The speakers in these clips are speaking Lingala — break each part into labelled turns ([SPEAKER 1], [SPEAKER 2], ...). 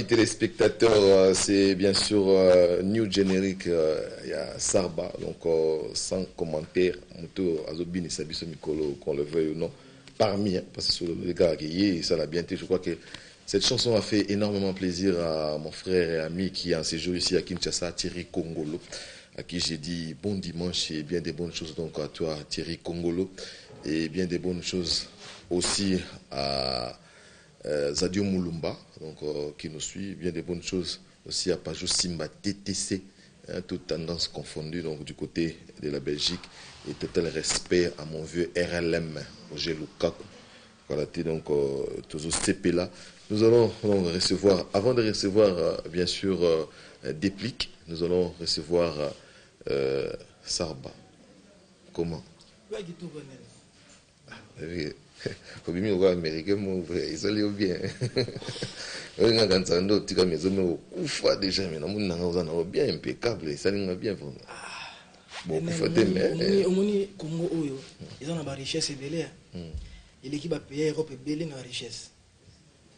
[SPEAKER 1] Téléspectateurs, c'est bien sûr New Generic, il y a Sarba, donc sans commentaire, Azobini Sabiso Mikolo, qu'on le veuille ou non, parmi, parce que sur le gars qui ça l'a bien été, je crois que cette chanson a fait énormément plaisir à mon frère et ami qui est en séjour ici à Kinshasa, Thierry Congolo, à qui j'ai dit bon dimanche et bien des bonnes choses donc à toi Thierry Congolo, et bien des bonnes choses aussi à Zadio Moulumba, donc, qui nous suit, bien des bonnes choses aussi à Pajou Simba TTC, hein, toutes tendances confondues donc, du côté de la Belgique, et total respect à mon vieux RLM, Roger Lukaku. Voilà, donc, tous CP là. Nous allons donc recevoir, avant de recevoir bien sûr Déplique, nous allons recevoir Sarba. Comment? Faut bien voir américain mon frère ils sont bien on a quand ça ndo tika maison mais kufa déjà mais namu nanga uzana bien impeccable ça linga bien vraiment bon kufa te mais
[SPEAKER 2] omoni Congo oyo ils ont ba richesse belé et l'équipe a payé Europe belé na richesse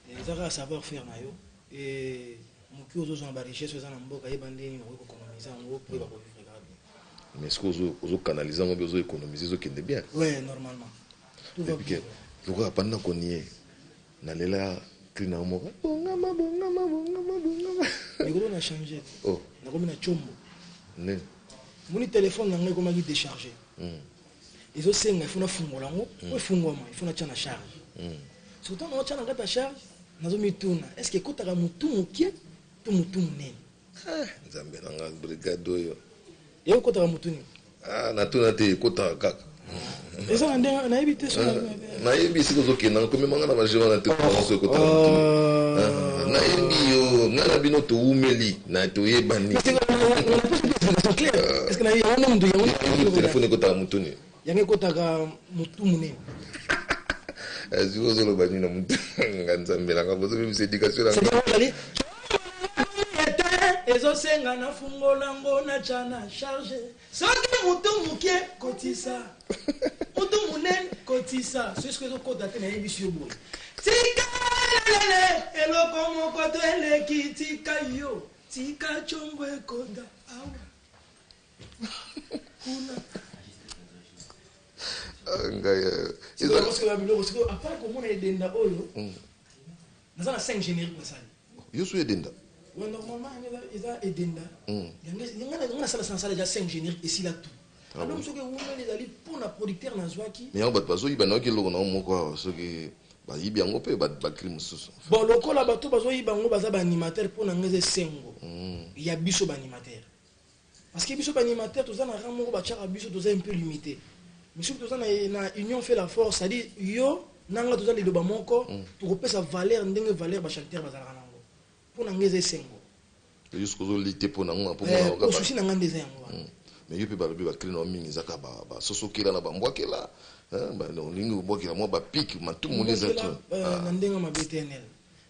[SPEAKER 2] ils ont savoir faire na yo et moki ozo zona ba richesse ozo na mboka yebandeni ko économiser ngo pour ba ko vivre grave
[SPEAKER 1] mais ce que ozo canaliser ngo ozo économiser ozo kende bien
[SPEAKER 2] ouais normalement tout va bien
[SPEAKER 1] donc pendant qu'on y est nalela klina mo bongama
[SPEAKER 2] mais on a changé
[SPEAKER 1] oh
[SPEAKER 2] na comme na chombo
[SPEAKER 1] ne
[SPEAKER 2] mon téléphone na ngoma qui décharger ils ont senga il faut na fungola ngo o fungoma il faut na tchana charge surtout na tchana ngata charge nazo mituna est-ce que kotaka mutu mukie to mutu munene
[SPEAKER 1] nzambe nanga brigade yo
[SPEAKER 2] yo kotaka mutu ni
[SPEAKER 1] na tuna te kotaka kaka
[SPEAKER 2] eza na na ebité so
[SPEAKER 1] na yebi siko zokenda comme manga na bajema na te so kotaka mutu na yebi yo ngana bino to umeli na to yebani
[SPEAKER 2] est-ce que na yo mundu yo
[SPEAKER 1] téléphone kotaka mutu ni
[SPEAKER 2] yange kotaka mutu munene
[SPEAKER 1] aziko zolo bani na mutu nganzambe nanga bozo bimisa éducation la
[SPEAKER 2] ezosenga na fungola ngo na chana charge soki mutu mukie kotisa mutu munene kotisa c'est ce que zo kota te na yebiso yo boye tikalele eloko moko to eleki tika yo tika chombo ekota awa kuna
[SPEAKER 1] ngaya
[SPEAKER 2] c'est parce que la biloko c'est que après comment on edenda oyo naza na 5 génériques na sali
[SPEAKER 1] yo so edenda
[SPEAKER 2] ouais normalement ils a edenda yanga sala sans sala déjà 5 génériques et si là tout alors ce que vous les allez pour la producteur na zwaki
[SPEAKER 1] mais on bat bazo yiba na keloko na moko so que ba yibi yango pe ba crime susu
[SPEAKER 2] bon lokola bato bazo yiba ngo baza ba animateur pour na ngeze sengo ya biso ba animateur parce que biso ba animateur toza na rang moko ba tchaka biso toza un peu limité mais surtout toza na union fait la force c'est-à-dire yo nanga toza le ba moko to kopesa valeur ndenge valeur ba chanteur bazala nango pour na ngeze sengo
[SPEAKER 1] jusqu'au zo lité pour na ngo pour
[SPEAKER 2] na souci na ngande za yango
[SPEAKER 1] mais yo pe ba lobi ba crime na mingi zaka ba soso kila na ba mbwakela bah non lingi mbwakela moi ba pique ma tout monde les autres
[SPEAKER 2] na ndenga ma BTNL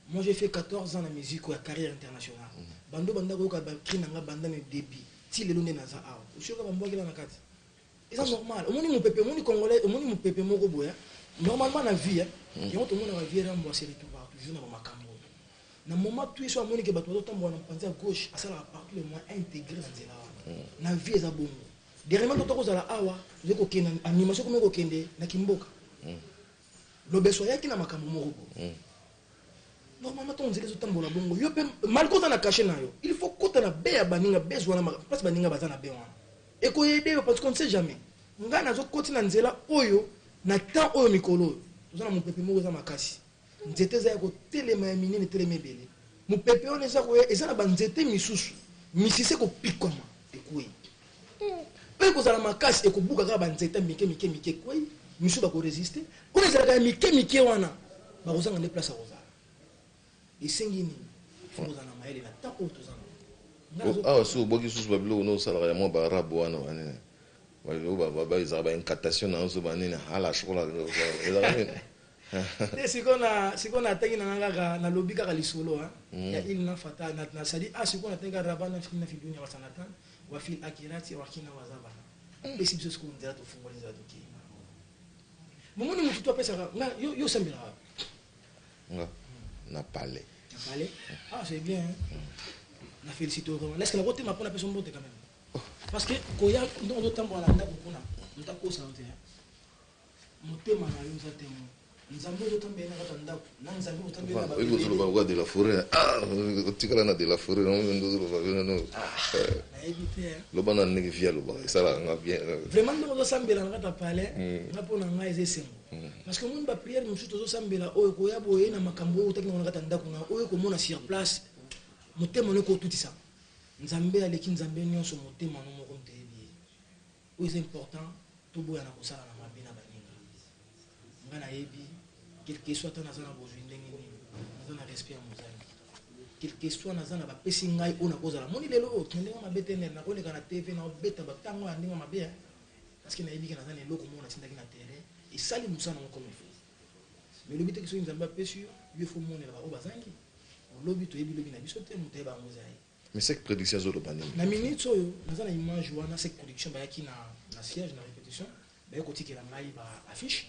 [SPEAKER 2] moi j'ai fait 14 ans na musique ya carrière internationale bando banda ko ka ba crime na banda me début ti lelo ne na za awa ushoka ba mbwakela na kati c'est normal omoni mo pepe omoni congolais omoni mo pepe moko boya normalement na vie yango to mona ba vie rambo c'est tout partout toujours na ba makambo na moment tout eso amoni ke bato bazotambola na panzi à gauche asala partout le moins intégré dans nzela na vie eza bongo derrière to kozala awa zo ko kenda animation comme ko kende na kimboka lobeso yaki na makambo moko normalement ton nzela zotambola bongo yo pe mal kota na caché na yo il faut kota na be ya baninga besoin na parce baninga baza na be wana et ko aider parce qu'on ne sait jamais ngana zo koti na nzela oyo na temps oyo mikolo toza na mopepe moko za makasi nzete za ko telema ya minene telema ebele mopepe on eza ko eza na ba nzete misusu misise ko pikoma ekoi pe ko zala makasi ekobuka ka ba nzete mike koi misu ba ko résister on eza ka mike wana ba ko zanga ne place a kozala esengi ni faut kozala maele na temps oyo tozana
[SPEAKER 1] so boki susu ba bilo no sala ya mo ba rabo wana wana ba eza ba incantation na so ba nina hala shokola
[SPEAKER 2] sikona atangi na ngaka na lobi kaka lisolo ya il na fata na sadi sikona tenga rabana fina fi dunia wa sanatan wa fil akirati wa kina wa zabana besi biso sikona nzela to fungola nzela to ki momoni mutu to pesa nga yo sambela
[SPEAKER 1] nga na pale
[SPEAKER 2] Allez. Ah, c'est bien. Hein? On a félicité vraiment. Laisse que la route m'a pas la personne monter quand même. Parce que quand il y a d'autres temps, on a beaucoup on t'a causé un thème. Mon thème a eu un thème. Nous avons d'autres temps bien à attendre. Nous avons d'autres temps bien à attendre.
[SPEAKER 1] Oui, vous avez de la forêt. Ah, tu as de la forêt. Non, non. Le ban n'a pas via le ban. Ça là, on a bien.
[SPEAKER 2] Vraiment, nous avons sambela na kata pale. Na pona ngai esengo. Parce que mon ba prière nous tous tous sambela. Oyo koya boye na makambo otaki na kata ndako na oyo komona sur place. Motema ne ko tout ça. Nzambe aleki nzambe nyonso motema no moko ntebi. Oui, c'est important. Tout boya na kosala na mabina baninga. Ngana yebi quel que soit ton azana besoin ndenge nini. Nazana respect ya mozali. Quel que soit nazana ba pesi ngai ona kozala. Moni lelo o tendenga mabetene na koleka na TV na beta batango andinga mabe. Parce que na yebi kana zana eloko mona tindaki na terrain et sali musana comme il faut. Mais le but est que so nzambe pesi yo, il faut monela ba obazangi. Lobi to yebi lobi na biso te muteba mozali.
[SPEAKER 1] Mais cette prédiction zo lobani.
[SPEAKER 2] Na minute oyo nazana image wana cette production ba yaki na siège na répétition. Ba yako tiki la ngai ba affiche.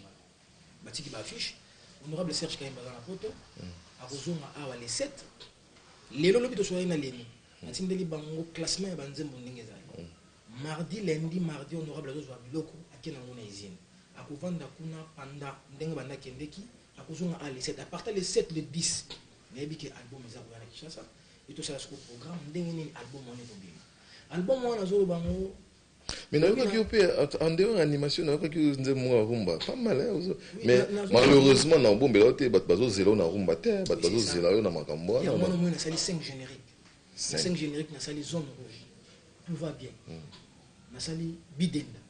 [SPEAKER 2] Ba tiki ba affiche. Honorable Serge Kaimba dans la photo. A kozonga awa les 7. Lelo lobi to soya na leni. Natindeli bango classement ya banzembo ndenge ezali. Mardi lundi mardi honorable zo zwa biloko akena ngona izine. Akovanda kuna panda ndenge banda kendeki. Akozonga a les 7 à partir les 7 le 10. Nayebi ke album eza koya na Kinshasa. Et tout ça c'est le programme ndenge nini album wana kobima. Album wana zo bango.
[SPEAKER 1] Mais n'a pas que en dehors animation n'a pas que nous avons rumba pas mal hein. Mais malheureusement na bombe là te bat bazo zelo na rumba te bat bazo zelo na makambo.
[SPEAKER 2] Il y a moi na sali 5 génériques. 5 génériques na sali zone rouge. Tout va bien. Na sali bidenda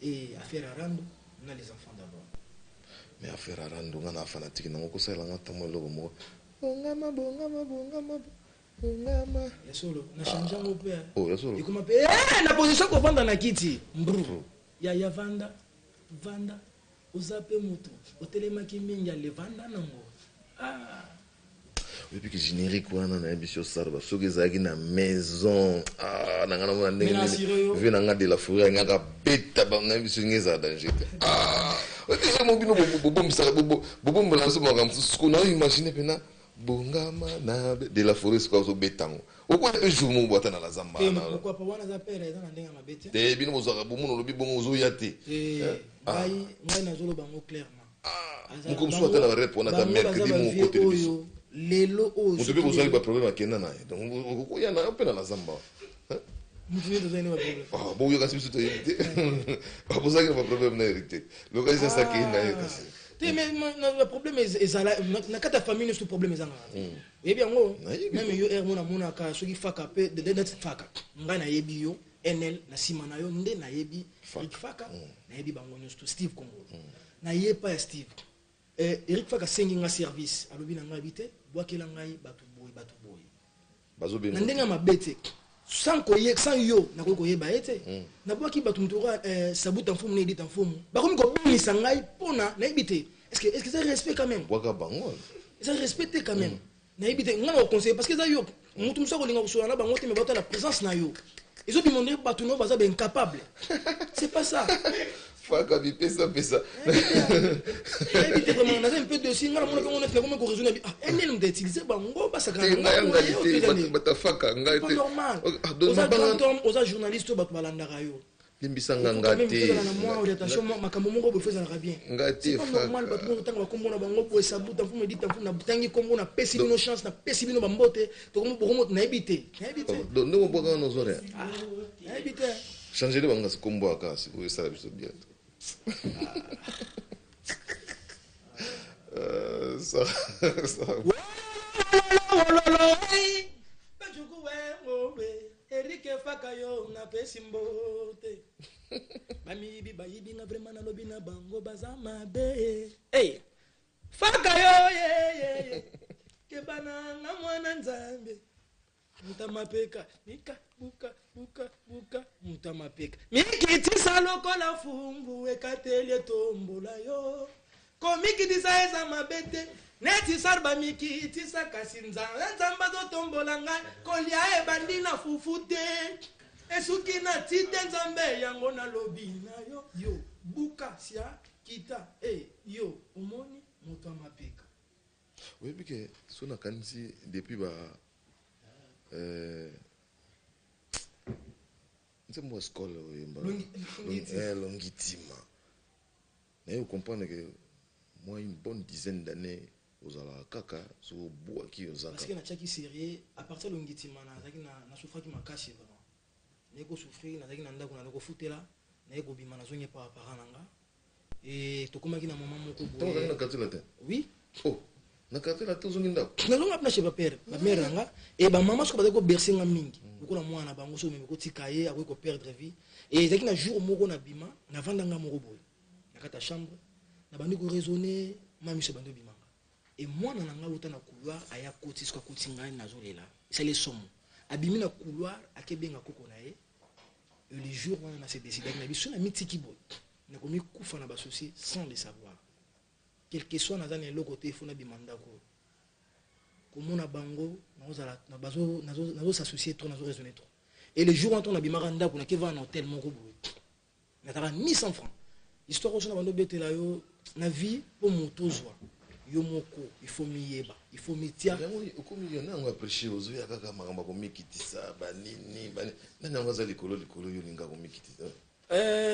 [SPEAKER 2] et affaire Arando on a les enfants d'abord.
[SPEAKER 1] Mais affaire Arando on a fanatique na ko sala ngata mo logo mo. Bongama.
[SPEAKER 2] Ya solo na chanja mo père.
[SPEAKER 1] Oh ya solo.
[SPEAKER 2] Ikoma pe na position ko vanda na kiti. Mbru. Ya vanda uzape mutu. Otelema kimingi ya levanda nango. Ah.
[SPEAKER 1] Et puis que générique wana na émission sarba soki zaki na maison ah na ngana mona ndenge vi na nga de la forêt nga ka beta ba na émission ngeza danger ah déjà mo bino bobo mbala so mo kam so na imaginer pena bongama na de la forêt so so betango okwa un jour mo bota na la zamba
[SPEAKER 2] na pourquoi pas wana za pere eza na ndenge mabete
[SPEAKER 1] te bino mo zaka bomo no lobi bongo zo yate
[SPEAKER 2] ngai na zolo bango clairement
[SPEAKER 1] mo comme so ata na rep on a ta mercredi mo côté de
[SPEAKER 2] lelo o
[SPEAKER 1] on devait vous pas problème à Kenya na donc il y en a un peu dans la zamba
[SPEAKER 2] mutune tozani ba problème
[SPEAKER 1] ah bon yo kasi biso to éviter pas pour ça que pas problème na hérité le cas c'est ça qui na kasi
[SPEAKER 2] mais le problème est na kata famille ne ce problème ezanga et bien ngo même yo er mona mona ka soki faka pe de net faka nga na yebi yo NL na sima na yo nde na yebi faka na yebi bango nyusto Steve Congo na yepa ya Steve Eric Faka sengi nga service alobi na ngai bité bwakela ngai batu boy
[SPEAKER 1] bazobe
[SPEAKER 2] na ndenga mabete sans yo na ko yeba ete na bwaki batu mtura sabuta mfumu ne edita mfumu bakomi ko binisa ngai pona na ebité est-ce que ça respect quand même
[SPEAKER 1] bwaka bango
[SPEAKER 2] ça respecte quand même na ebité nga na conseil parce que ça yo mutu musako linga kusona na bango te me bata la présence na yo ils ont demandé batu no baza ben capable c'est pas ça
[SPEAKER 1] Faka bi pesa.
[SPEAKER 2] Éviter vraiment, on a un peu de signe, on a comment résoudre. Ah, elle nous d'utiliser bango, bah ça grave. C'est normal. Aux journalistes, bah balanda rayo.
[SPEAKER 1] Limbisanga ngati.
[SPEAKER 2] Moi, attention, makambo moko bo faisana bien.
[SPEAKER 1] Ngati
[SPEAKER 2] fa. Normal, bah tout temps komona bango po sabuta fu medita fu na butangi kombo na pesi bino chance na pesi bino bambote, to komo na éviter.
[SPEAKER 1] Donc nous boka nos oreilles.
[SPEAKER 2] Ah, éviter.
[SPEAKER 1] Changer de banga kombo aka si vous ça biso bien. Ça. Eric Fakayo na pesimbote.
[SPEAKER 2] Mami bi bayibi na vraiment na lobi na bango bazama be. Hey. Fakayo ye. Ke bana na mwana nzambe. Mutamapeka nika buka mutamapeka mikitisa lokola fungu ekateli tombola yo komikitisa eza mabete neti sarba mikitisa kasi nzamba zotombola ngai kolia ebandi na fufu te esuki na tite nzambe yango na lobi na yo buka sia kita yo omoni mutamapeka
[SPEAKER 1] Oui, parce que si on a kanisi depuis c'est moi école Longitima. Mais vous comprenez que moi une bonne dizaine d'années aux ala kaka sur bois qui aux
[SPEAKER 2] parce que na tchaki sérieux à partir de Longitima na souffrir qui m'a caché vraiment. Neko souffrir na zaki na ndako na loko futela na eko bima na zonye pa parananga et tokomaki na maman moko boye.
[SPEAKER 1] Toi na katela te.
[SPEAKER 2] Oui.
[SPEAKER 1] Oh. Na katela to zonye ndako.
[SPEAKER 2] Na longa na chez papa ma mère nga et ba maman so ba ko bercer nga mingi. Ko mwana bango so meme ko tikaye ako ko perdre vie et zaki na jour moko na bima na vandanga moko boye. Na kata chambre na bandi ko raisonner mami so bando bimanga. Et moi na nga uta na couloir aya koti so koti nga na zolela. C'est les sommes. Abimi na couloir akebenga koko na ye. Et le jour où on a décidé na biso na mitiki boy. Na komi kufa na basocié sans le savoir. Quel que soit nazana le côté fona bimanda ko. Comme on a bango na bazo s'associer trop nazo raisonner trop. Et le jour où on a bimaranda ko na ke va un hôtel moko boy. Na tara 1100 francs. Histoire aussi na bando betela yo na vie pour motozwa. Yo moko il faut miyeba, il faut mitia.
[SPEAKER 1] Uko millionnaire on apprécier ozo ya kaka makamba ko mikitisa banini nani ngaza likolo yo linga ko mikitisa.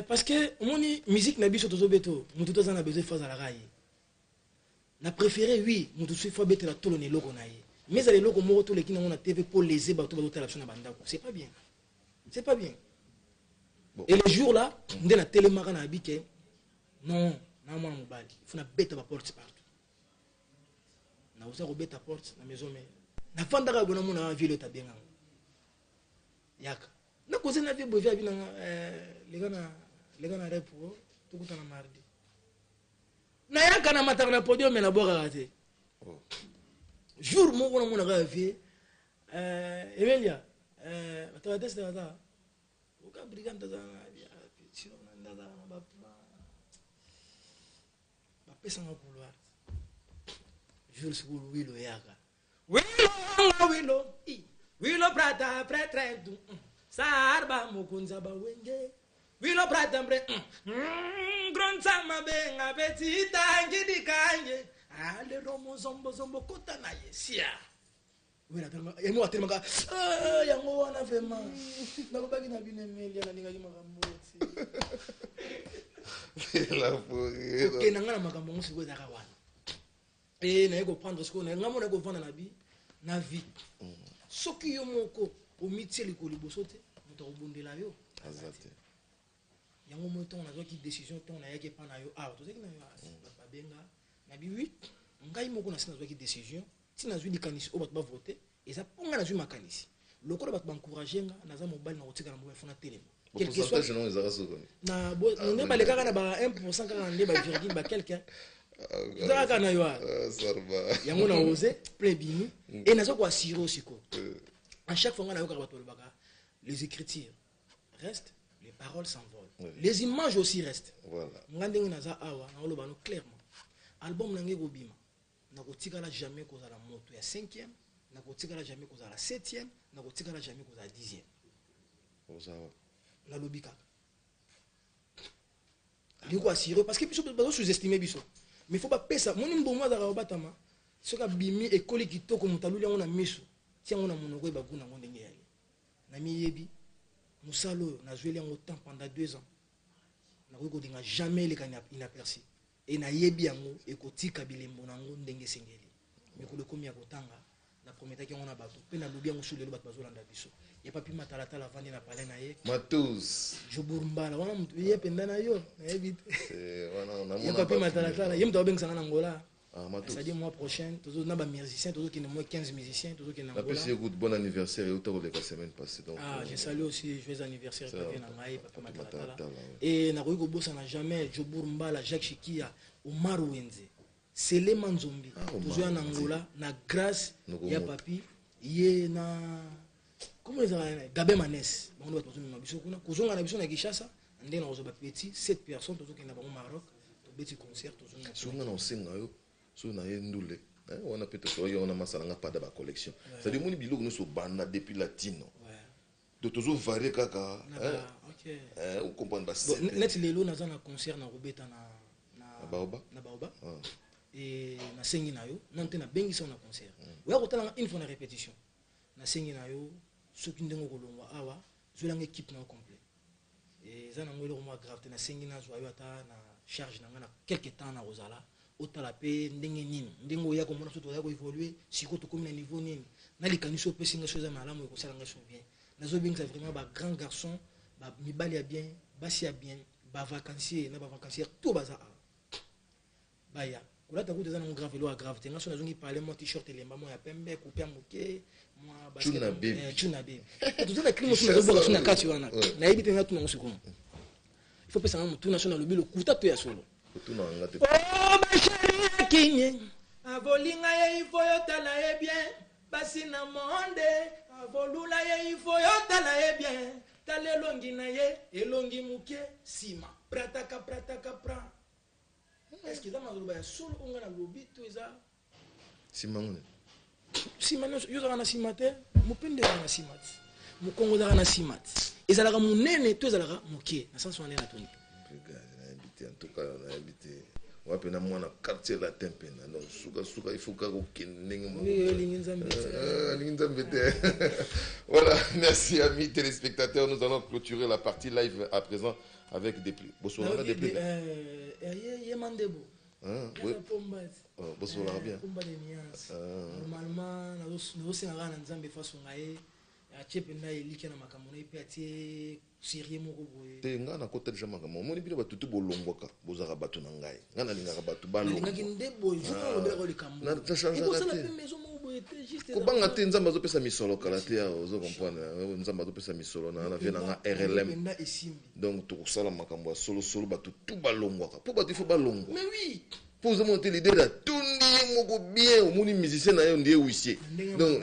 [SPEAKER 2] Parce que moni musique na biso tozo beto, mutu toza na besoin faire la raille. Na préféré oui, mutu soit fois betela tolo ne loko na ye. Mais les loko moko to lekina on a TV pour léser bato bato la na bandako. C'est pas bien. C'est pas bien. Bon. Et le jour là, on na télémara na abike. Non, na mwana mobali. Il faut na beta ba porte partout. Na usa robeta porte na maison mais na fandaka bona mona ville ta benga yaka na koze na vie bovia bina les gars na repo to kutana mardi na yaka na mataka na podium na boka te jour moko na mona ka vie Emelia batata test data uka brigand za ya petit na ndaza na ba pesa na couloir Jules Soul Willow Yaga. Willow Brata Pretre Sarba Mukunza Bawenge. Willow Brata Bre Gronsama Benga Betita Gidi Kanye. Ale Romo Zombo Zombo Kotana Yesia. Wila tellement et moi tellement yango wana vraiment na babaki na bine melia na ninga makambo
[SPEAKER 1] La folie.
[SPEAKER 2] OK na ngana makambo musiko za kawana. Et na yeko prendre ce qu'on a ngamo na ko vendre na bi na vie soki yo moko o mitie likolo bosote moto obondela yo
[SPEAKER 1] azate
[SPEAKER 2] yango moto on a qui décision ton na yeke pa na yo to zeki na yo ba benga na bi 8 ngai moko na sina qui décision ti na zwi likanisi o bato ba voter et ça ponga na zwi makanisi lokolo bato ba encourager nga na za mobile na kotika na mobile fona télé
[SPEAKER 1] quel que soit non ezaka soko
[SPEAKER 2] na bo ne ba le kaka na ba 1% kaka na ba virgule ba quelqu'un Zaka na yo
[SPEAKER 1] sarba
[SPEAKER 2] yango na osé plebini et na zo ko assurer aussi ko à chaque fois na yo ka bato le baka les écritures restent les paroles s'envolent les images aussi restent
[SPEAKER 1] voilà
[SPEAKER 2] ngandingi na za awa na lo bano clairement album na ngeko bima na ko tikala jamais ko za la moto ya 5e na ko tikala jamais ko za la 7e na ko tikala jamais ko za la 10e
[SPEAKER 1] ozawa
[SPEAKER 2] na lobika ndiko assurer parce que biso bazo sous-estimer biso mais faut pas pesa moni mbongo za batama soka bimi ekoli kitoko mutaluli yango na miso tiango na monoko ba kuna ngo ndenge yali na miyebi musalo na zweli yango temps pendant 2 ans na ko dinga jamais le kanya inaperçu et na yebi yango ekotika bilembo nango ndenge sengeli mais ko le komi ya kotanga na prometaki yango na bato pe na lobi yango sous le bato bazolanda biso ya papi matalata la vandi na palais na ye
[SPEAKER 1] matos
[SPEAKER 2] joburumbala wana mutu ye penda na yo na yebite
[SPEAKER 1] wana na
[SPEAKER 2] ya papi matalata la ye mutu abengisa na Angola
[SPEAKER 1] matos
[SPEAKER 2] c'est-à-dire mois prochain toujours na ba musiciens toujours qui ne moins 15 musiciens toujours qui na Angola
[SPEAKER 1] la plus bon anniversaire et autant que la semaine passée donc
[SPEAKER 2] je salue aussi joyeux anniversaire papi na ngai papi matalata et na ko bossa na jamais joburumbala Jacques Chikia Omar Wenze Selema Nzombi toujours en Angola na grâce ya papi ye na comment ils ont Gabé Manès on doit toujours me biso kuna kozonga na biso na Kinshasa ndé na ozoba petit 7 personnes toujours qui na au Maroc to petit concert toujours na
[SPEAKER 1] sunga na osenga yo so na ye ndule on a peut-être yo on a masala nga pas de ba collection ça dit moni biloko no so banda depuis latino de toujours varier kaka
[SPEAKER 2] OK
[SPEAKER 1] on comprend ba
[SPEAKER 2] net lelo na za na concert na Robeta na
[SPEAKER 1] Baoba
[SPEAKER 2] na Baoba et na sengi na yo non te na bengi son na concert oya kotala une fois na répétition na sengi na yo soki ndengo kolongwa awa zolanga équipe na complet et ça na ngolo mo grave te na sengi na zo ayo ata na charge na ngana quelque temps na rozala otala pe ndenge nini ndengo ya komona soto ya ko évoluer siko to comme na niveau nini na likaniso pe singa chose malamu ko sala ngaso bien nazo bien ça vraiment ba grand garçon ba mibali ya bien basi ya bien ba vacancier na ba vacancier tout baza baya kulata kuti zana grave lo grave te ngaso nazongi parler mo t-shirt lemba mo ya pembe kupia muke mo basket chuna baby tout ça climo sur zo sur na kati wana na yebite na tuna musiko il faut penser à mutu national le kuta to ya solo
[SPEAKER 1] tuna ngate
[SPEAKER 2] oh ma chérie kinye avolinga ye il faut yotala ye bien basi na monde avolula ye il faut yotala ye bien tale longi na ye elongi muke sima prataka pra. Est-ce que dans ma zone, seul on a lobby tout ça?
[SPEAKER 1] Simon.
[SPEAKER 2] Simon, yo za na simate, mo pende na simate. Mo Congo za na simate. Ezalaka mo nene to ezalaka mokie, na sens on est na toni.
[SPEAKER 1] Invité en tout cas, on a invité. On va prendre moi na quartier latin pena. Non, suka il faut ka ko kenenge mo.
[SPEAKER 2] Oui, linginzambe.
[SPEAKER 1] Voilà, merci amis téléspectateurs, nous allons clôturer la partie live à présent avec des plis. Bonsoir, des plis.
[SPEAKER 2] Yemandebo.
[SPEAKER 1] Oui. Bonsoir bien.
[SPEAKER 2] Normalement, nous sommes en Nzambe façon ngaye. Achependa elike na makambo na ipe atie sérieux moko boye.
[SPEAKER 1] Te nga na kota déjà makambo. Moni bino batutu bolongwaka bozaka batu na ngai. Nga na lingaka batu balongwa.
[SPEAKER 2] Nga kinde boye, je pas obela ko likambo.
[SPEAKER 1] Na ta changer
[SPEAKER 2] la pe maison moko boye te juste.
[SPEAKER 1] Ko banga te nzamba zo pesa misolo kala te ya ozo comprendre. Nzamba zo pesa misolo na vient nga RLM. Donc to sala makambo solo solo batu tout balongwaka. Po batu faut balongwa.
[SPEAKER 2] Mais oui.
[SPEAKER 1] Pour vous monter l'idée là, tout le bien au monde musicien n'a rien dit huissier. Donc,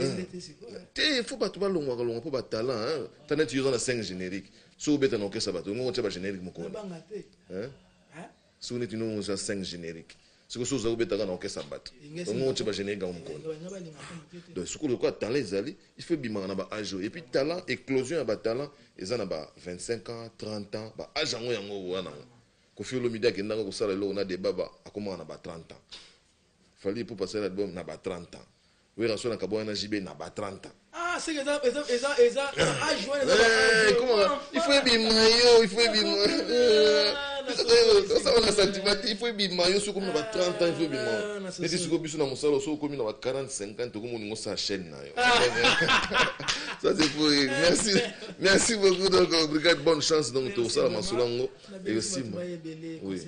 [SPEAKER 1] il faut pas tout le monde pour pas talent. T'as net usé dans 5 génériques. Sous bête en orchestre, on tient pas générique mon con. Sous net une 5 génériques. Ce que sous bête en orchestre bat. On tient pas générique mon con. Donc, ce que le quoi talent les alliés, il faut bien en avoir âge. Et puis talent, éclosion à bas talent, ils en ont 25 ans, 30 ans, bah âge en haut en haut. Kofi Olomide qui n'a pas le on a des baba à comment on a 30 ans. Fallait pour passer l'album n'a pas 30 ans. Oui, Rassou n'a pas un JB n'a pas 30 ans.
[SPEAKER 2] Ah, c'est que ça
[SPEAKER 1] comment il faut bien maillot, il faut bien ça on a sentiment, il faut bien maillot sur comme on a 30 ans, il faut bien maillot. Mais si vous biso na musalo so comme on a 40 50 comme on ngo sa chaîne na yo. Ça c'est pour merci beaucoup donc brigade bonne chance donc tout ça masulango et aussi oui.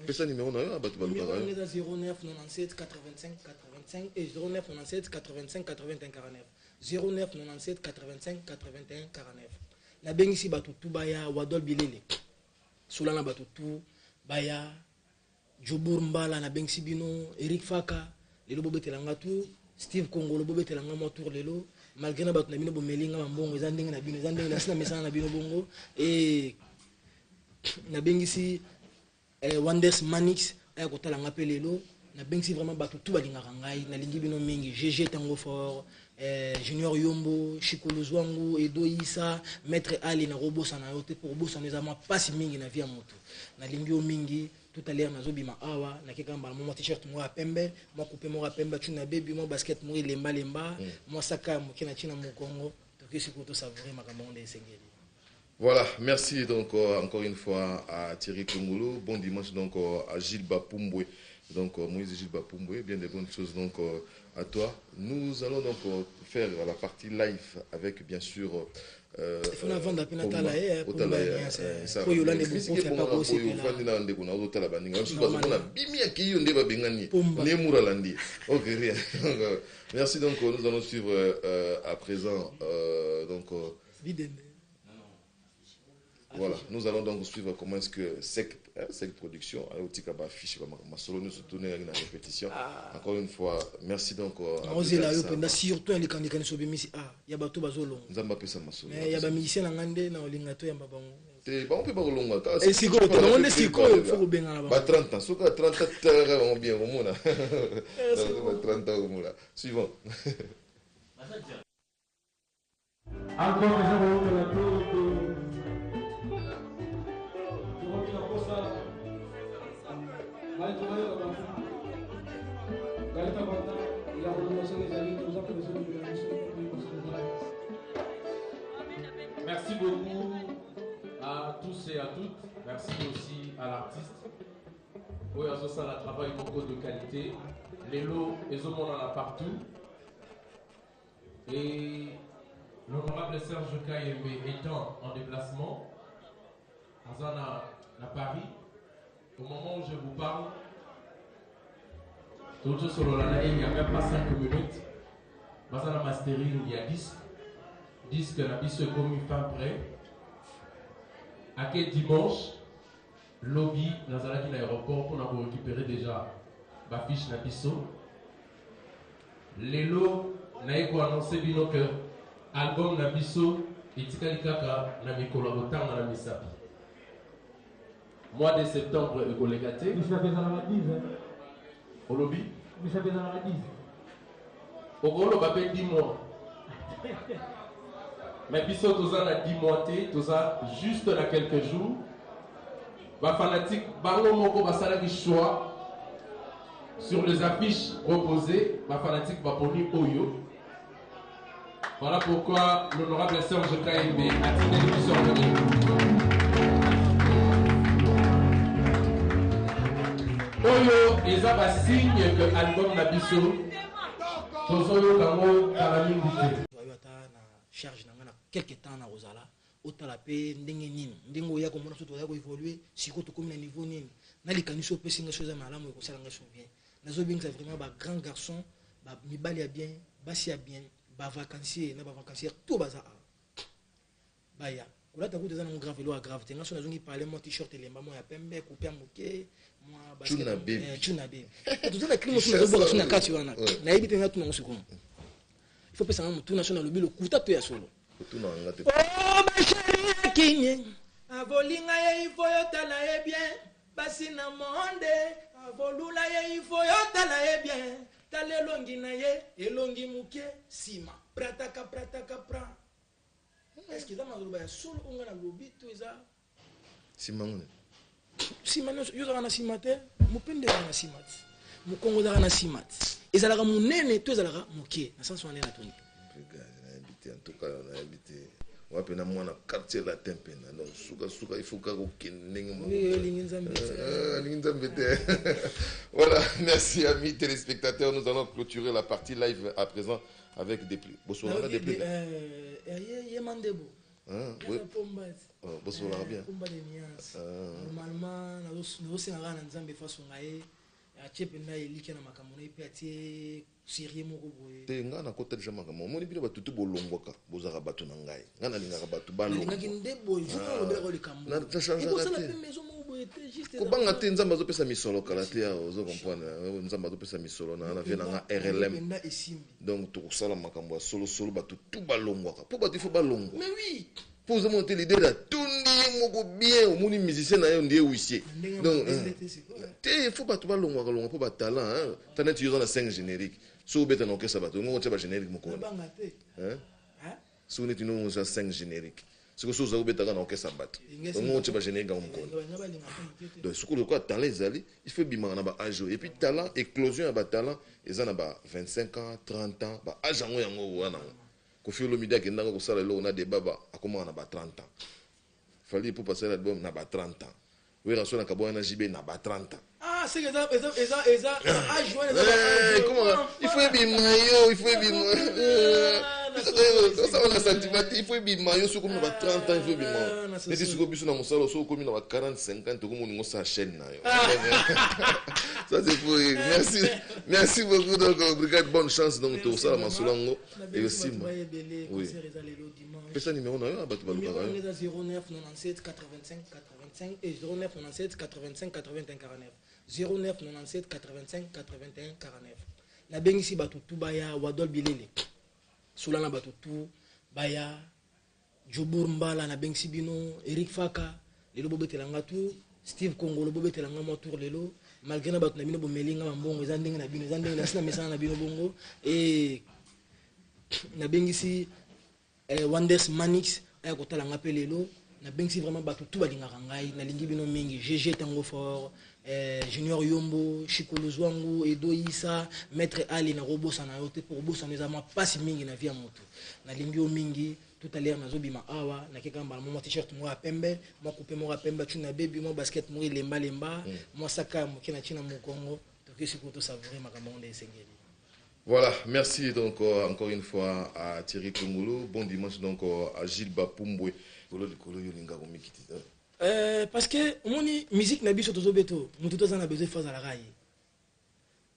[SPEAKER 1] Pesa numéro na yo abatu baluka yo
[SPEAKER 2] 09 97 85 85 et 09 97 85 81 49 09 97 85 81 49 na bengisi batu tu baya wadol bilele solana batu tu baya Jobour Mbala na bengisi bino Eric Faka lelo bobetelanga tu Steve Kongolo bobetelanga mo tour lelo malgré na batu na bino bomelinga mbongo ezandenge na bino ezandenge na sina mesana na bino bongo et na bengisi Wonders Manix aya kotalanga pe lelo na bengisi vraiment batu tu balingaka ngai na lingi bino mingi GG Tango Fort Junior Yombo Chikolo Zwangu Edo Issa Maître Ali na robosa na yote pour robosa nous avons pas mingi na via moto na lingi o mingi tout à l'heure nazo bima awa na keka mbala mo t-shirt mo pembe mo coupe mo pembe tuna baby mo basket mo lemba lemba mo saka mo kina china mo Congo to kesi ko to savourer makambo de sengeli.
[SPEAKER 1] Voilà, merci donc encore une fois à Thierry Kongolo. Bon dimanche donc à Gilles Bapumbwe. Donc Moïse Gilles Bapumbwe, bien des bonnes choses donc à toi. Nous allons donc faire la partie live avec bien sûr
[SPEAKER 2] il faut vendre la natala pour
[SPEAKER 1] ça pour yolande beaucoup faire pas aussi pour na ndeko na otala baninga parce que on a bimi akiyo ndeba bengani ne muralandi. OK, rien. Merci donc nous allons suivre à présent donc voilà, nous allons donc suivre comment est-ce que cette production a aussi qu'à afficher ma solo nous se tourner avec la répétition. Encore une fois, merci donc
[SPEAKER 2] à vous. Surtout les candidats qui sont venus il y a bateau bazolo.
[SPEAKER 1] Nous avons pas ça ma solo.
[SPEAKER 2] Il y a ba musicien ngande na olingato ya babango.
[SPEAKER 1] Te ba on peut pas longa.
[SPEAKER 2] Et si ko to on est si ko faut benga là.
[SPEAKER 1] Ba 30 ans, soka 30 ans on bien au mona. 30 ans au mona. Suivant.
[SPEAKER 3] Encore les Vai, Merci beaucoup à tous et à toutes. Merci aussi à l'artiste. Oui, on se un travail beaucoup de qualité. Les lots, les hommes, on en a partout. Et l'honorable Serge Kayembe étant en déplacement à Paris, au moment où je vous parle, tout sur la il n'y a même pas 5 minutes. Bazana mastering, il y a 10. Disque la bise comme fin prêt. À quel dimanche, lobby dans l'aéroport pour nous récupérer déjà ma fiche na biso. Lelo na eko annoncé bino que album na biso itikali kaka na mikolo botanga na misapi. Mois de septembre ekolekate.
[SPEAKER 4] Misapi za na 10.
[SPEAKER 3] Au lobby.
[SPEAKER 4] Misapi za na 10.
[SPEAKER 3] Ogolo babé 10 mois. Mais biso toza na 10 mois te, toza juste na quelques jours. Ba fanatique bango moko basala ki choix sur les affiches proposées, ba fanatique ba poni oyo. Voilà pourquoi l'honorable Serge Kayembe a tenu l'émission en ligne. Oyo eza ba signe que album na biso tozoyo kango kala mingi te.
[SPEAKER 2] Charge na quelques temps na ozala otala pe ndenge nini ndenge oya ko mona soto ya ko évoluer siko to comme na niveau nini na likaniso pe singa chose malamu ko sala nga so bien nazo bingisa vraiment ba grand garçon ba mibali ya bien basi ya bien ba vacancier na ba vacancier tout baza baya kolata ko tezana grave lo grave te ngaso nazongi parler mon t-shirt lemba mo ya pembe couper moke moi basket tuna baby tuzana klimo so nazo boka sona kati wana na yebite nga tuna ngosiko il faut penser à tout national le kuta to ya solo
[SPEAKER 1] tout na ngate
[SPEAKER 2] oh ma chérie kinye avolinga ye il faut yotala ye bien basi na monde avolula ye il faut yotala ye bien tale longi na ye elongi muke sima prataka pra est-ce que ça m'a dit solo on a lobi to eza
[SPEAKER 1] sima ngone
[SPEAKER 2] sima yo za na simate mupende na simate mukongo za na simate ezalaka munene to ezalaka muke na sens wana na toni
[SPEAKER 1] en tout cas on a habité on va peine moi na quartier latin pena donc suka il faut ka ko kineng mo voilà, merci amis téléspectateurs, nous allons clôturer la partie live à présent avec des pluies. Bonsoir des pluies.
[SPEAKER 2] Yemandebo.
[SPEAKER 1] Oui. Bonsoir bien.
[SPEAKER 2] Normalement nous aussi na nzambe façon ngaye achependa elike na makambo na ipe sérieux moko boye
[SPEAKER 1] te nga na kota déjà makambo moni bino batutu bolongwaka bozaka bato na ngai nga na lingaka bato balongwa
[SPEAKER 2] ngaki ndebo jour le rôle kambo
[SPEAKER 1] na ta changer
[SPEAKER 2] te maison moko boye te juste
[SPEAKER 1] ko banga te nzamba zo pesa misolo kala te ya ozo comprendre nzamba zo pesa misolo na vie na nga RLM donc to sala makambo solo bato tout balongwaka po bato faut balongwa
[SPEAKER 2] mais oui
[SPEAKER 1] pour vous monter l'idée là tout ni moko bien au monde musicien na yo ndiye huissier donc il faut pas tout balongwa pour ba talent hein t'as net dans la 5 générique so beta no kesa bato ngo tsheba générique moko hein so net no za 5 générique ce que so za beta na kesa bato ngo tsheba générique moko donc ce que le quoi talent ezali il faut bimana ba âge et puis talent éclosion ba talent ezana ba 25 ans 30 ans ba âge yango wana Kofi Olomide qui n'a pas le on a des baba à comment on a 30 ans. Fallait pour passer l'album n'a pas 30 ans. Oui, Rasoul a Kabouana JB n'a pas 30 ans.
[SPEAKER 2] Ah, c'est ça.
[SPEAKER 1] Comment il faut bien maillot, il faut bien ça on a sentiment, il faut bien maillot sur comme on a 30 ans, il faut bien maillot. Mais si vous avez un salon, sur comme on a 40, 50, tout le monde a sa chaîne. Ça c'est pour merci beaucoup donc brigade bonne chance donc tout ça Mansolango et aussi oui pesa numéro na yo abatu baluka
[SPEAKER 2] 09 97 85 85 et 09 97 85 81 49 09 97 85 81 49 na bengisi batu tu baya wadol bilele solana batu tu baya Jobur Mbala na bengisi bino Eric Faka lelo bobetelanga tu Steve Kongolo bobetelanga mo tour lelo malgré na batu na bino bomelinga mambongo eza ndenge na bino eza ndenge na sina mesana na bino bongo et na bengisi Wonders Manix aya kotala nga pe lelo na bengisi vraiment batu tu balingaka ngai na lingi bino mingi GG tango fort Junior Yombo, Chikolo Zwangu, Edo Issa, Maître Ali na robosa na yote pour robosa nous avons pas mingi na via moto. Na lingio mingi tout à l'heure na zobima awa na kekamba mon t-shirt moi pembe, moi coupé moi pembe tuna baby moi basket moi lemba moi saka mo kina china mo Congo. Donc c'est pour tout savourer makambo de sengeli.
[SPEAKER 1] Voilà, merci donc encore une fois à Thierry Kongolo. Bon dimanche donc à Gilles Bapumbwe.
[SPEAKER 2] Parce que mon musique n'a pas de beto, mon tout a besoin de faire la raille.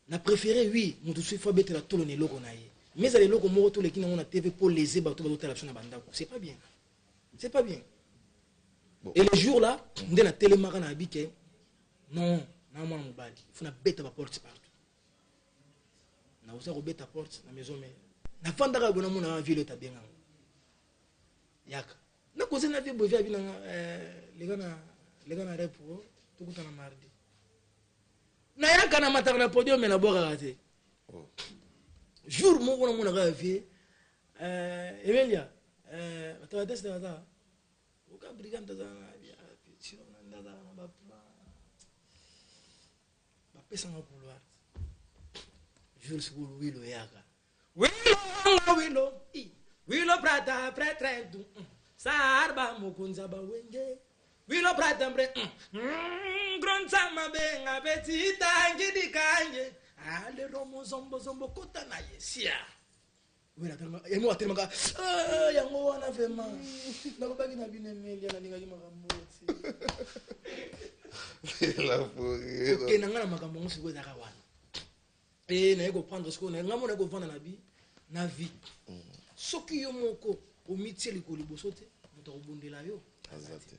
[SPEAKER 2] Na préféré oui, mon tout soit bête la tolo ne loko naie. Mais à l'éloque moi tous les qui n'ont TV pour les ébato bateau la chaîne banda. C'est pas bien. C'est pas bien. Bon. Et les jours là, on a télémara na habité. Non, non moi mon bali. Il faut na bête la porte partout. Na osa ko bête la porte na maison mais na fandaka bona mon na ville ta bien. Yaka. Na cause na vie bovia bina les gars na repo tout kuta na mardi. Na yaka na mataka na podium na boka raté. Jour mo na ga vie Emelia ta test na ta. O ka brigante za na bia sino na nda ba pesa na couloir. Jour school wilo yaka. Wilo prata pretredu. Sarba mukunza ba wenge. Wilo prata mbre. Gronza mabenga betita ngidi kanje. Ale romo zombo kota na yesia. Wila tama yemo atema yango wana vema. Nakobaki na bine melia na ninga makamoti.
[SPEAKER 1] La folie.
[SPEAKER 2] Ok nanga na makambo ngosiko za kawana. Na yeko prendre ce qu'on a ngamo na ko vanda na bi na vie. Soki yo moko omitié le koliboso te moto obundela yo azate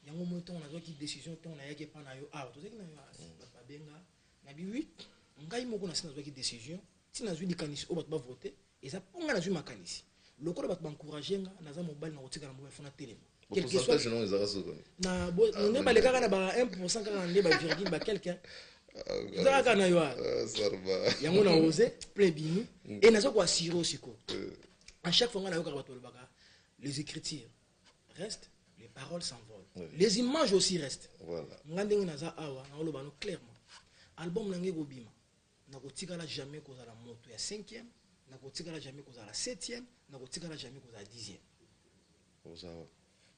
[SPEAKER 2] yango moto on a zo ki décision ton na yake pa na yo to zeki na yo ba benga na bi 8 ngai moko na sina zo ki décision tina zo likanisi o bato ba voter et ça ponga na zo makanisi lokolo bato ba encourager nga na za mobile na otika na mobile fona télé
[SPEAKER 1] quelque soit non ezaka soko
[SPEAKER 2] na on ba le kaka na ba 1% kaka na ba virgule ba quelqu'un zaka na yo
[SPEAKER 1] sarba
[SPEAKER 2] yango na osé plein bini et na zo ko assurer aussi ko. À chaque fois, les écritures restent, les paroles s'envolent. Oui. Les images aussi restent.
[SPEAKER 1] Voilà.
[SPEAKER 2] Clairement. Album Nangé Gobima. N'a jamais causé la moto. Il y a 5e, n'a jamais causé la 7e, n'a jamais causé la 10e.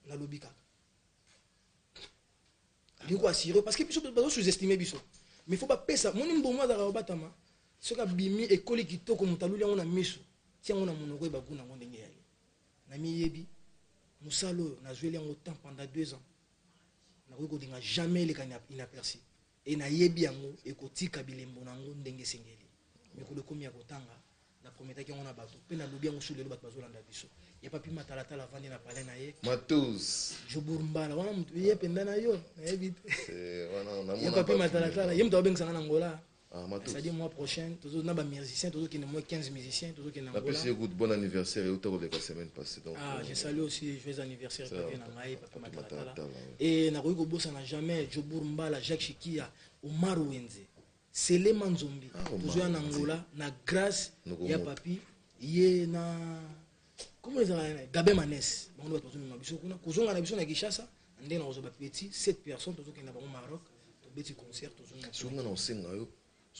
[SPEAKER 2] N'a l'obika. Il faut assurer parce que il faut sous-estimer. Mais il ne faut pas payer ça. Mon nimbo moi dans Batama, ce qu'a bimi et collé qui toko montalou on a mis. Tiens on a mon oreille bagou na ngondé ngai na miyebi musalo na joué en autant pendant 2 ans na ko dinga jamais les kanya inaperçu et na yebi yango e ko tika bilembo na ngo ndenge sengeli mais ko le komi ya kotanga na prometa ki on a bato pe na lobi yango sule lo bato bazolanda biso ya papi matalata la vandi na palais na ye
[SPEAKER 1] matus
[SPEAKER 2] je burumbala wana mtu ye penda na yo na yebi
[SPEAKER 1] wana na
[SPEAKER 2] ya papi matalata la yemto benga na ngola.
[SPEAKER 1] C'est-à-dire
[SPEAKER 2] mois prochain, tous les musiciens, tous les 15 musiciens, tous les
[SPEAKER 1] Angola. La plus bon anniversaire et autant que la semaine passée.
[SPEAKER 2] Je salue aussi joyeux anniversaire et na koyiko bossa na jamais Jobour Mbala, Jacques Chikia, Omar Wenze, Sele Manzombi, tous en Angola, na grâce ya papi, ye na comment ils appellent Gabé Manès, on doit tous mes biso kuna, kozonga na biso na Kinshasa, ndé na ozoba petit 7 personnes tous qui na ba au Maroc, to petit concert tous na.
[SPEAKER 1] Songa na osenga yo.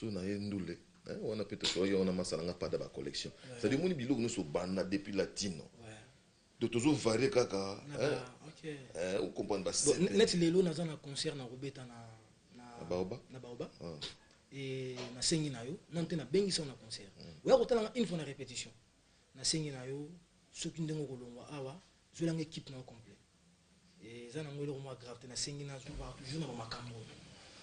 [SPEAKER 1] On a peut-être on a masalanga pas de la collection. C'est-à-dire mon bilog nous so bana depuis latino. De toujours varier kaka.
[SPEAKER 2] OK.
[SPEAKER 1] On comprend pas
[SPEAKER 2] ça. Net lelo na zana concert na Robeta na
[SPEAKER 1] Baoba.
[SPEAKER 2] Na Baoba. Et na sengi na yo, non te na bengi so na concert. Wa ko tala une fois na répétition. Na sengi na yo, so ki ndengo kolongwa awa, zo la équipe na complet. Et zana ngwelo ko mo grave na sengi na zo ba toujours na makambo.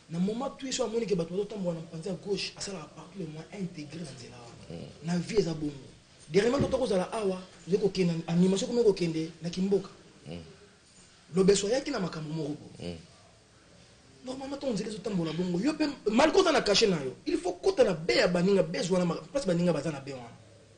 [SPEAKER 2] Na moment tout soit moni que bato tambo na panza gauche à ça la partie le moins intégré dans zela na vie za bongo derrière to ko zala awa ze ko kena animation comme ko kende na kimboka lobeso yaki na makambo moko normalement ton zela zo tambo la bongo yo pe mal ko na caché na yo il faut kota na be ya baninga besoin na parce baninga bazana be wana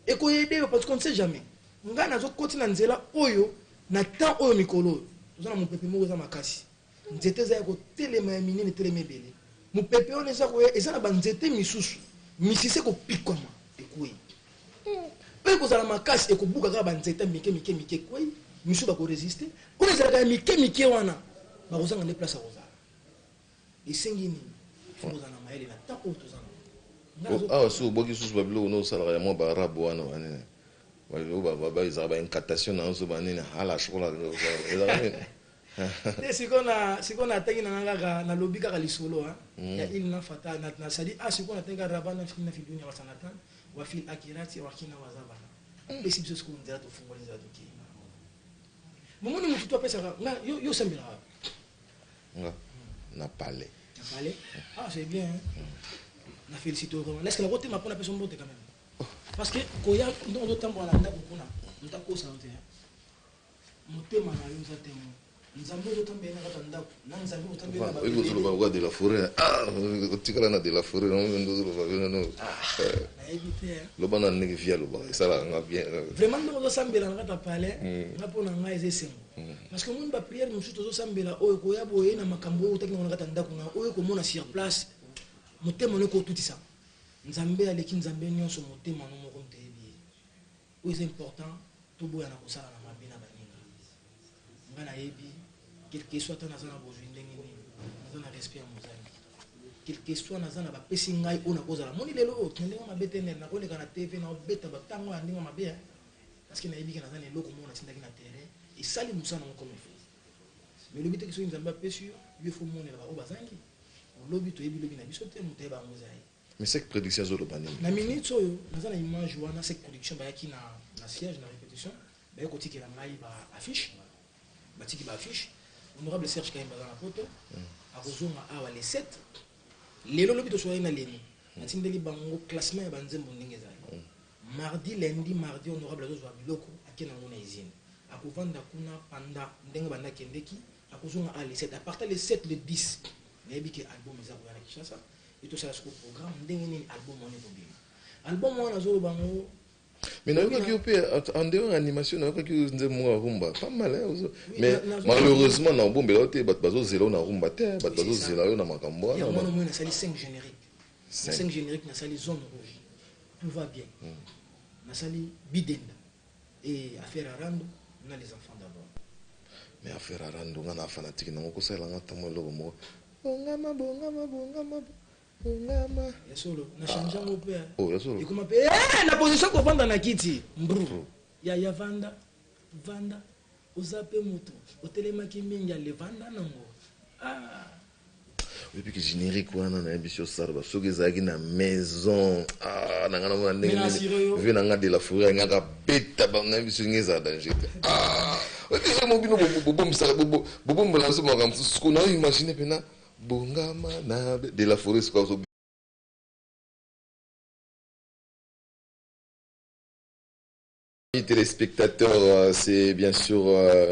[SPEAKER 2] et ko aider parce qu'on ne sait jamais ngana zo koti na nzela oyo na temps oyo mikolo zo na mon pepe moko za makasi nzete za ko telema ya minene telema ebele mupepe on eza ko eza na banzete misusu misise ko pikoma ekui pe ko zala makasi ekobuka ka banzete mike koi misu ba ko résister on eza ka mike wana ba kozanga ne place a kozala esengi nini fo kozala na mayele na ntan oyo toza
[SPEAKER 1] awa so oboki susu babiloko nosalaka ya mwa baarabe wana banini ezaka baincantation na nyonso banini ala shokola ezaka nini
[SPEAKER 2] te sikoyo natangi nanga kaka nalobi kaka lisolo ya ile na fata nasali sikoyo natangi kaka raba na filuni ya basanatan wafil akirati wakina wazabana esi biso sikoyo nzela tofungola nzela tokei momoni motu to apesaka nga yo osambelaka
[SPEAKER 1] nga na palais
[SPEAKER 2] c'est bien na félicite vraiment laisse que la côté ma pona personne mbote quand même parce que koya ndo tambola na ndako kuna mtakosa wote motema na yo za temo nzambe otambela na kata ndako na nzambe otambela ba
[SPEAKER 1] oui vous le de la forêt tikala na de la forêt non ndo zo
[SPEAKER 2] na éviter
[SPEAKER 1] lo bana ndenge via lo ba ça là nga bien
[SPEAKER 2] vraiment ndo sambela na kata palais na pona nga ezesengo parce que mon ba prière musu to sambela oyo koya boye na makambo otaki na kata ndako na oyo ko mona sur place motema ne ko tutisa nzambe aleki nzambe nyonso motema no moko ntebi oyo c'est important to boya na kosala na mabina baninga ngana yebi quelque soit na zana bozwi ndenge nini na respect ya mozali quelque soit na zana bapesi ngai ona kozala moni lelo o ndenge mabetene na koleka na TV na obeta batango ya ndenge mabe parce que na yebi kana zana eloko mona sindaki na terrain et sali musana mo comme il faut mais le but que so nzambe apesi yo faut mona ba o bazangi lobi to yebi lobi na biso te moto yeba ngozai
[SPEAKER 1] mais cette prédiction zo lobani
[SPEAKER 2] na minute oyo naza na image wana cette production bayaki na siège na répétition baye kotikela ngai ba affiche batiki ba affiche honorable Serge Kayemba na photo akozonga awa les 7 lelo lobi to soyena leni natindeli bango classement ya banzembo ndenge ezali mardi honorable azozwa biloko akena ngo na usine akovanda kuna panda ndenge banda kendeki akozonga a les 7 à partir les 7 le 10 nayebi ke album eza koya na Kinshasa etosala siko programme ndenge nini album wana ekobima album wana azoloba ngo
[SPEAKER 1] mais nayoki yo mpe en dehors animation nayoki yo nze moko ya rumba pas mal mais malheureusement na obombela yo te bato bazozela yo na rumba te bato bazozela yo na makambo wana
[SPEAKER 2] mwana moi nasali 5 générique na 5 générique nasali zone rouge tout va bien nasali bidenda et affaire arando na les enfants d'abord
[SPEAKER 1] mais affaire arando nga na fanatique nango kosalanga ntango eloko moko bongama
[SPEAKER 2] ya solo na change ngo pe
[SPEAKER 1] ya solo
[SPEAKER 2] ikuma pe na position ko vanda na kiti mbru ya vanda uzape mutu otelemaki mingi ya levanda nango
[SPEAKER 1] et puis que générique wana na émission sarba soki ezalaki na maison nanga namona ndenge vi nanga de la forêt ngaka beta na émission nge eza danger te mobino bobombisaka bobombola so makambo suku na imagine pena bongama na de la forêt sikoa so téléspectateurs, c'est bien sûr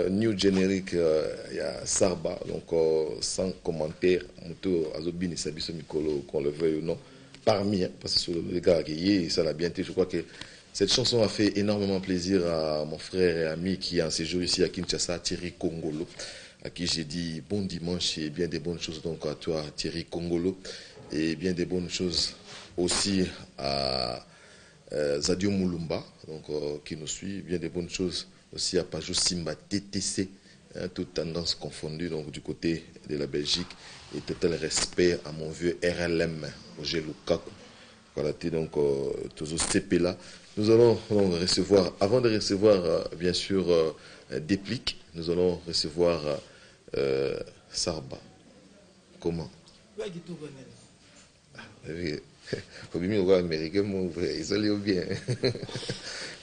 [SPEAKER 1] New Generic, il y a Sarba, donc sans commentaire, Moto Azobini Sabiso Mikolo, qu'on le veuille ou non, parmi, parce que sur le gars qui ça l'a bien été, je crois que cette chanson a fait énormément plaisir à mon frère et ami qui est en séjour ici à Kinshasa, Thierry Kongolo, à qui j'ai dit bon dimanche et bien des bonnes choses donc à toi Thierry Kongolo, et bien des bonnes choses aussi à Zadio Moulumba, donc, qui nous suit, bien des bonnes choses aussi à Pajou Simba TTC, toutes tendances confondues donc, du côté de la Belgique, et total respect à mon vieux RLM, Roger Lukaku. Voilà, donc toujours CP là. Nous allons donc recevoir, avant de recevoir bien sûr Déplique, nous allons recevoir Sarba. Comment? Obimi au américain mon frère ils sont bien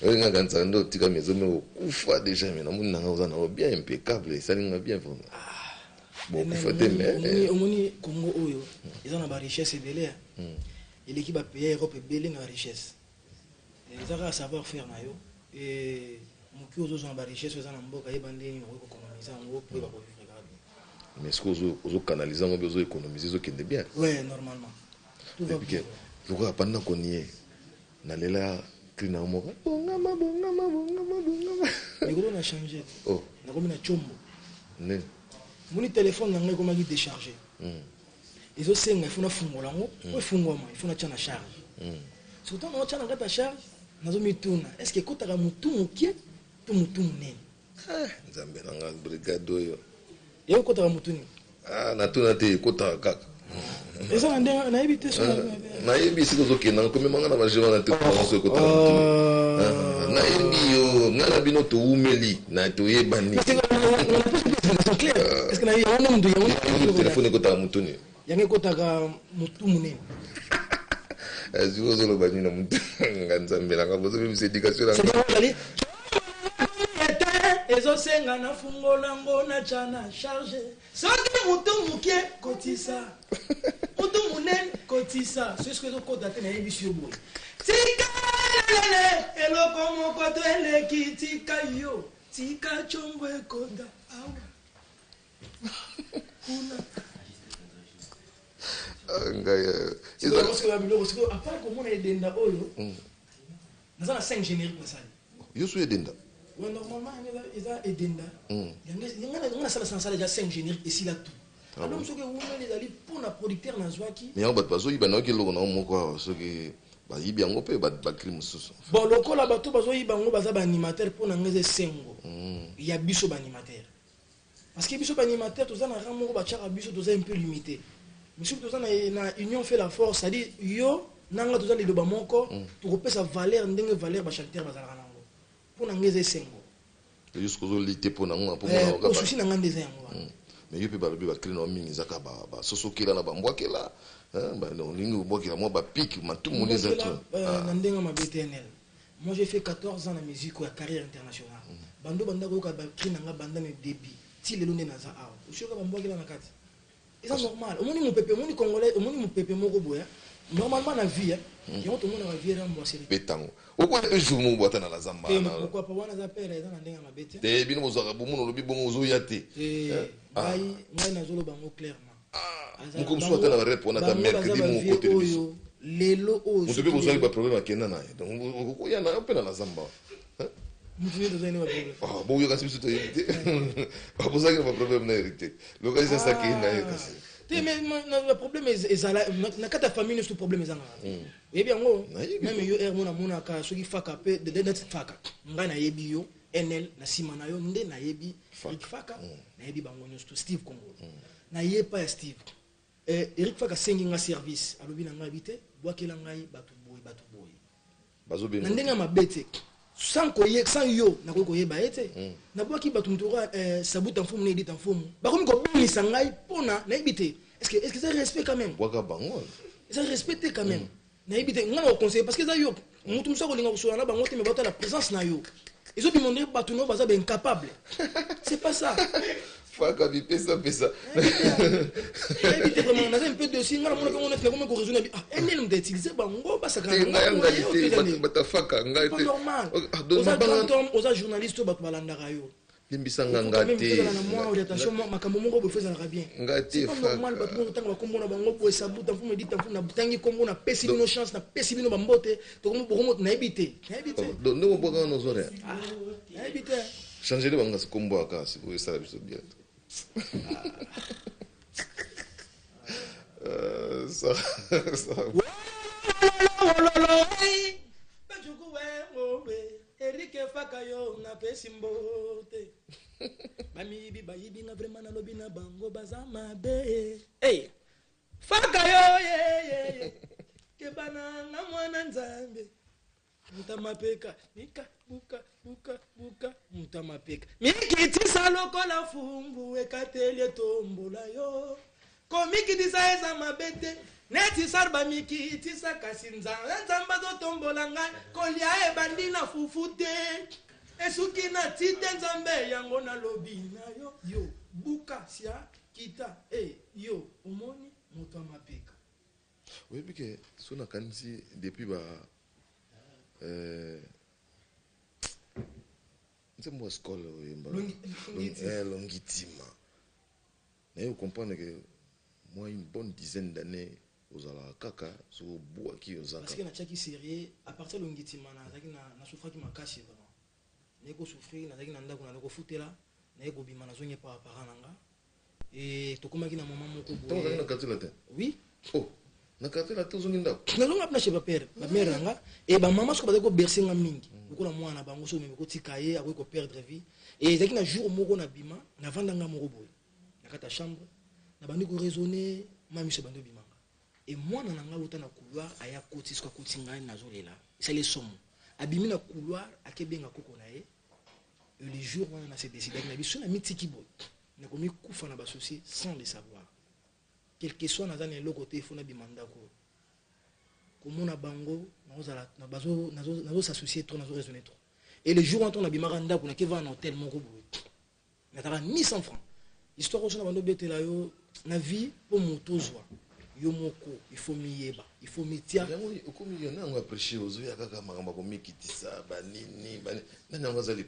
[SPEAKER 1] on a gantando tika maison mais kufa déjà mais na muna ngazana bien impeccable ça linga bien vraiment bon kufa te mais
[SPEAKER 2] omoni Congo oyo ils ont ba richesse belé et l'équipe a payé Europe belé na richesse ils ont à savoir faire na yo et moki ozo ba richesse za na mboka yebande ni ko économiser ngo pour ba vivre grave
[SPEAKER 1] mais ce que ozo canaliser ngo bezo économiser zo kende bien
[SPEAKER 2] ouais normalement.
[SPEAKER 1] Pourquoi pendant qu'on y est, nalela clina moko bongama.
[SPEAKER 2] Les gros on a changé.
[SPEAKER 1] Oh.
[SPEAKER 2] Na comme na chombo.
[SPEAKER 1] Ne.
[SPEAKER 2] Mon téléphone nanga comment il décharger. Ils ont senga il faut na fungola ngo, il faut ngoma, il faut na tchana charge. Surtout na tchana ngata charge, nazo mituna. Est-ce que kotaka mutu mukie, to mutu munene.
[SPEAKER 1] Nzambe nanga brigade yo.
[SPEAKER 2] Yo kotaka mutu ni.
[SPEAKER 1] Na tuna te kotaka kaka.
[SPEAKER 2] Et ça, on a évité ça.
[SPEAKER 1] nayebi siko zokenda komemanga na bajema na te koso kotala mutuni nayebi yo ngana bino toumeli na toyebani
[SPEAKER 2] Parce que y a un homme de
[SPEAKER 1] telefone kotala mutuni
[SPEAKER 2] yange kotaka mutu munene.
[SPEAKER 1] aziko zolo bani na mutu nganzambela ngabozo bimisa éducation na
[SPEAKER 2] ezosenga na fungola ngo na chana charge soki mutu mukie kotisa mutu munene kotisa c'est ce que ezokota te nayebi si yo boye tikalele eloko moko to eleki tika yo tika chongo ekota awa kuna apart komona edenda oyo naza na 5 générique nasali
[SPEAKER 1] yo so edenda.
[SPEAKER 2] Ouais, normalement, il y a Edenda. Il y a ça déjà 5 génériques ici là tout. Alors, ce que vous voulez les aller pour la producteur dans Zwaki.
[SPEAKER 1] Mais on va pas so ibana ke logo na mo quoi ce que ba yibi ngo pe ba crime sous.
[SPEAKER 2] Bon, loko la bato bazo ibango baza ba animateur pour na ngeze sengo. Il y a biso ba animateur. Parce que biso ba animateur tous na ramo ba chara biso tous un peu limité. Mais surtout tous na union fait la force, c'est-à-dire yo nanga tous les doba moko pour repérer sa valeur ndenge valeur ba chanteur bazala. Pour n'engager sengo.
[SPEAKER 1] Jusqu'aux autres pour n'engager pour
[SPEAKER 2] n'engager. Souci n'engager sengo.
[SPEAKER 1] Mais il peut pas le bien créer nos mines zaka ba sosokela na ba mbwakela ba no lingo mbwakela moi ba pique ma tout monde les autres.
[SPEAKER 2] Nandenga ma BTNL. Moi j'ai fait 14 ans de musique ou carrière internationale. Bando banda ko ka ba créer nanga banda me débit. Ti le londe na za awa. Ushoka ba mbwakela na kati. C'est normal. Au moins mon pépé, mon congolais, au moins mon pépé moko boya. Normalement la vie il y a tout le monde la vie là moi c'est
[SPEAKER 1] betango okwa un jour mo bota na la zamba
[SPEAKER 2] na pourquoi pas wana za pere za ndenga mabete
[SPEAKER 1] te bino bozaka bomuno lobi bongo zo yate
[SPEAKER 2] bai ngai na zolo bango clairement
[SPEAKER 1] muko mswata na rep wana ta mercredi mo côté de biso
[SPEAKER 2] lelo o
[SPEAKER 1] muto be bozali ba problème akenda na donc ko ya na pe na la zamba
[SPEAKER 2] muto be bozali na problème
[SPEAKER 1] bon yo kasi biso to yite ba bozali na problème na hérité lokasi ça qui na kasi.
[SPEAKER 2] Mais le problème est na kata famille ne ce problème est et bien même yo er mona mona ka soki faka pe de net faka nga na yebi yo NL na sima na yo nde na yebi faka na yebi bango nyusto Steve Congo na yepa ya Steve Eric faka sengi nga service alobi na nga habité bwakela ngai batu boy
[SPEAKER 1] bazobe
[SPEAKER 2] na ndenga mabete sans yo na ko yeba ete na bwaki batu mtora sabuta mfumu ne dit mfumu bakomi ko bilisa ngai pona na ebite est-ce que ça respect quand même
[SPEAKER 1] bwaka bango
[SPEAKER 2] ça respecte quand même na ebite ngana ko conseiller parce que ça yo mutu musako linga kusola na bango te me bata la présence na yo ils ont demandé batu no baza incapable c'est pas ça
[SPEAKER 1] faka bi pesa
[SPEAKER 2] ebite vraiment na un peu de si ngana mona ko on est comment ko raisonner enel me d'utiliser bango ba ça quand
[SPEAKER 1] même bata faka ngai te
[SPEAKER 2] normal aux journalistes batu balandaka yo
[SPEAKER 1] limbisanga ngate
[SPEAKER 2] moi orientation makambo moko bo fezala bien
[SPEAKER 1] ngate
[SPEAKER 2] fa normal batu mo tanga bakomona bango bo sabuta mfumo dit mfumo na butangi kombo na pesi bino chance na pesi bino bambote to komo na ebite
[SPEAKER 1] donc nous boka nos oreilles
[SPEAKER 2] na ebite
[SPEAKER 1] changer le banga kombo aka si vous ça biso bien ça Eric
[SPEAKER 2] Fakayo na pesimbote Mamibi bayibi na vraiment na lobi na bango bazama be hey Fakayo ye ke bana na mwana nzambe mutamapeka nika buka mutamapeka mikiti saloko la fumbu ekatele tombola yo komiki disaisa mabete neti sarba miki tisa kasinza nzamba zo tombola ngai kolia e bandina fufute esuki na tite nzambe yango na lobi na yo buka sia kita yo umoni moto mapeka
[SPEAKER 1] oui bike sona kanisi depuis ba nzembo école longitima mais vous comprenez que moi une bonne dizaine d'années aux kaka sur bois qui aux
[SPEAKER 2] parce que na chaki sérieux à partir de longitima na souffra qui makashi vraiment neko souffrir na zaki na ndako na ko futela na ko bima na zonye pa parananga et to komaki na maman moko
[SPEAKER 1] boy to na katela te
[SPEAKER 2] oui
[SPEAKER 1] oh na katela to zonye ndako
[SPEAKER 2] na longa na cheba père ma mère nga et ba maman so ba ko bercer nga mingi ko la mwana bango so me ko tikaye ako ko perdre vie et zaki na jour moko na bima na vanda nga moko boy na kata chambre na bandi ko raisonner ma miso bando bimanga et moi na nga uta na couloir aya koti ska koti ngai nazolela c'est les sommes abimi na couloir akebenga koko na ye le jour où on a se décidé na biso na mitiki boy na komi kufa na basocié sans le savoir quel que soit nazana le côté il faut na bimanda ko komona bango na bazo s'associer trop nazo raisonner trop et le jour où on a bimanga ndako na ke va en hôtel moko boy na tala 1100 francs histoire aussi na bando betela yo na vie pour motozwa yomoko il faut miyeba il faut mitia
[SPEAKER 1] yango ko millionnaire on va prêcher aux yeux kaka makamba ko mikitisa banini nani ngazali